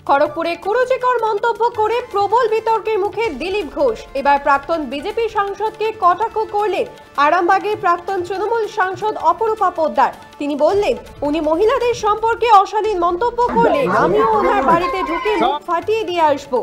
খড়গপুরে কুরুচিকর মন্তব্য করে প্রবল বিতর্কের মুখে দিলীপ ঘোষ। এবার প্রাক্তন বিজেপি সাংসদকে কটাক্ষ করলেন আরামবাগের প্রাক্তন তৃণমূল সাংসদ অপরূপা পোদ্দার। তিনি বললেন, উনি মহিলাদের সম্পর্কে অশালীন মন্তব্য করলে আমিও ওনার বাড়িতে ঢুকে মুখ ফাটিয়ে দিয়ে আসবো।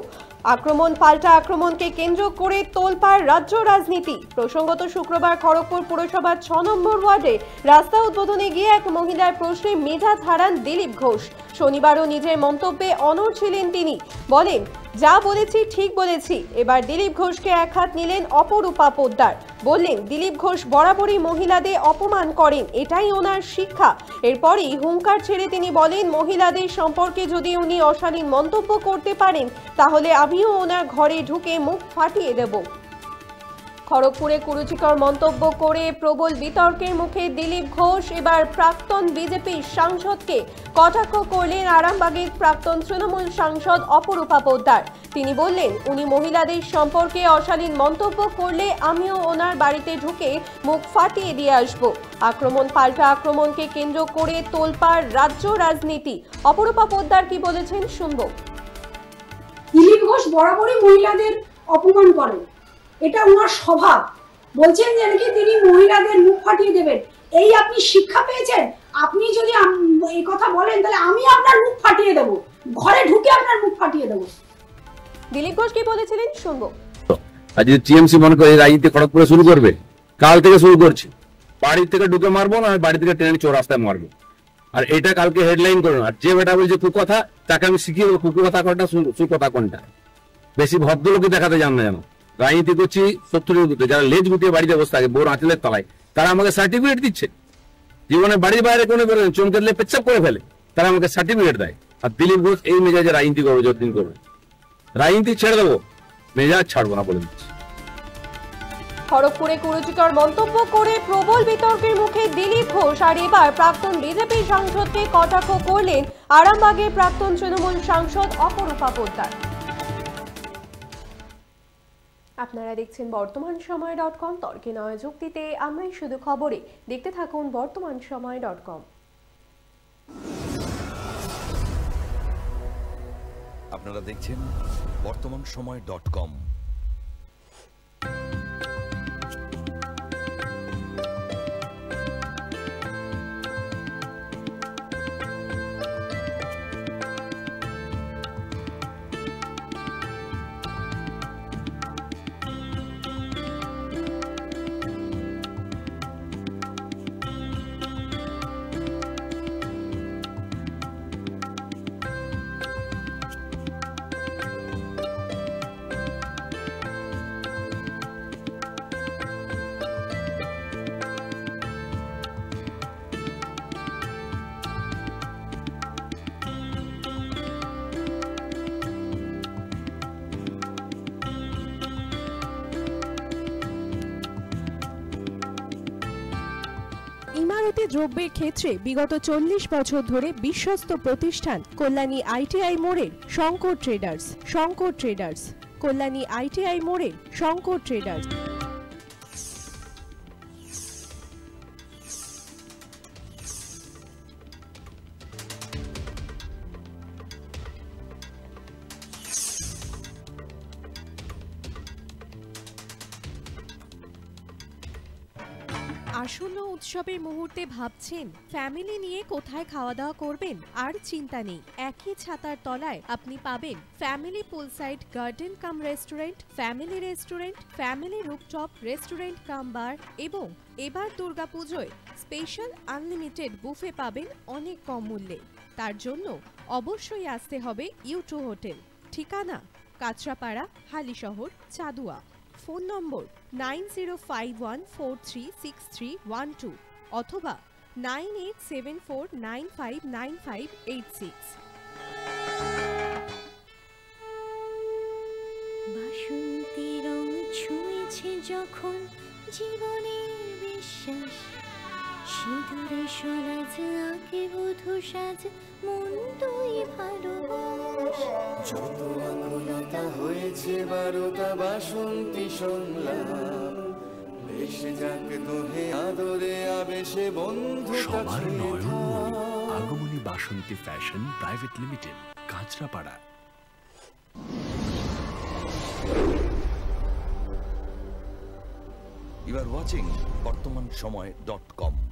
আক্রমণ পাল্টা আক্রমণকে কেন্দ্র করে তোলপাড় রাজ্য রাজনীতি। প্রসঙ্গত শুক্রবার খড়গপুর পুরসভার 6 নম্বর ওয়ার্ডে রাস্তা উদ্বোধনে গিয়ে এক মহিলার প্রশ্নে মেজাজ হারান দিলীপ ঘোষ। শনিবারও নিজের মন্তব্যে অনড় ছিলেন তিনি, বলেন, যা বলেছি ঠিক বলেছি। এবার দিলীপ ঘোষকে একহাত নিলেন অপরূপা পোদ্দার। বললেন, দিলীপ ঘোষ বরাবরই মহিলাদের অপমান করেন, এটাই ওনার শিক্ষা। এরপরই হুঙ্কার ছেড়ে তিনি বলেন, মহিলাদের সম্পর্কে যদি উনি অশালীন মন্তব্য করতে পারেন তাহলে আমিও ওনার ঘরে ঢুকে মুখ ফাটিয়ে দেব। খড়গপুরে কুরুচিকর মন্তব্য করে প্রবল বিতর্কের মুখে দিলীপ ঘোষ এবার প্রাক্তন বিজেপি সাংসদকে কটাক্ষ করলেন আরামবাগের প্রাক্তন তৃণমূল সাংসদ অপরূপা পোদ্দার। তিনি বললেন, উনি মহিলাদের সম্পর্কে অশালীন মন্তব্য করলে আমিও ওনার বাড়িতে ঢুকে মুখ ফাটিয়ে দিয়ে আসবো। আক্রমণ পাল্টা আক্রমণকে কেন্দ্র করে তোলপাড় রাজ্য রাজনীতি। অপরূপা পোদ্দার কি বলেছেন শুনবো। দিলীপ ঘোষ বরাবরই মহিলাদের অপমান করেন, এটা ওনার স্বভাব। বলছেন যে নাকি তিনি মহিলাদের মুখ ফাটিয়ে দেবেন, এই আপনি শিক্ষা পেয়েছেন। আপনি যদি এই কথা বলেন তাহলে আমি আপনার মুখ ফাটিয়ে দেব, ঘরে ঢুকে আপনার মুখ ফাটিয়ে দেব। দিলীপ ঘোষ কি বলেছিলেন শুনবো। আজ টিএমসি মনে করে রাজনীতি খড়গপুরে শুরু করবে, কাল থেকে শুরু করছে। বাড়ি থেকে ঢুকে মারবো না, বাড়ি থেকে ট্রেনে চৌরাস্তায় মারবো। আর এটা কালকে হেডলাইন করুন। আর যে বেটা বলছে কুকথা, তাকে আমি শিখিয়ে দেবো কুকথা কোনটা সুকথা কোনটা। বেশি ভদ্রলোকে দেখাতে জান না, যেন রাজনীতি করছি 70-এর মধ্যে যারা লেজ গুটিয়ে বাড়িতে বসে থাকে বোর আঁচলের তলায়, তারা আমাকে সার্টিফিকেট দিচ্ছে। জীবনে বাড়ির বাইরে কোনো বেরোয় চমকে দিলে পেচ্ছাপ করে ফেলে, তারা আমাকে সার্টিফিকেট দেয়। আর দিলীপ ঘোষ এই মেজাজে রাজনীতি করবে, যতদিন করবে রাজনীতি ছেড়ে দেবো, মেজাজ ছাড়বো না বলে দিচ্ছি। খড়গপুরে কুরুচিকর মন্তব্য করে প্রবল বিতর্কের মুখে দিলীপ ঘোষ আর এবার প্রাক্তন বিজেপি সাংসদকে কটাক্ষ করলেন আরামবাগের প্রাক্তন তৃণমূল সাংসদ অপরূপা পোদ্দার। আপনারা দেখছেন বর্তমানসময়.com। তর্কে নয় যুক্তিতে আমরাই শুধু খবরে। দেখতে থাকুন বর্তমানসময়.com। আপনারা দেখছেন বর্তমানসময়.com। ইমারতি দ্রব্যের ক্ষেত্রে বিগত 40 বছর ধরে বিশ্বস্ত প্রতিষ্ঠান কল্যাণী আইটিআই মোড়ের শঙ্কর ট্রেডার্স। কল্যাণী আইটিআই মোড়ের শঙ্কর ট্রেডার্স। আসন্ন উৎসবের মুহূর্তে ভাবছেন ফ্যামিলি নিয়ে কোথায় খাওয়া দাওয়া করবেন? আর চিন্তা নেই, একই ছাতার তলায় আপনি পাবেন family poolside garden cum restaurant, family rooftop restaurant cum bar এবং এবার দুর্গাপুজোয় স্পেশাল আনলিমিটেড বুফে পাবেন অনেক কম মূল্যে। তার জন্য অবশ্যই আসতে হবে U2 হোটেল। ঠিকানা কাঁচরাপাড়া, হালিশহর, চাদুয়া। ফোন নম্বর 9051436312 অথবা 9874959586। বাসন্তী রং ছুঁয়েছে যখন জীবনের বিশ্বাস, সিঁদুরে সরাজ আঁকে বধূ সাজ, মন তুই ভালোবাস। যত আকুলতা হয়েছে বারোটা বাসন্তী সংলাপ, ভেসে যাকে তোহে আদরে আবেশে বন্ধু সবার Nayanmoni Agamani Basanti fashion private limited, Kanchrapara. You are watching Bartaman সময়.com।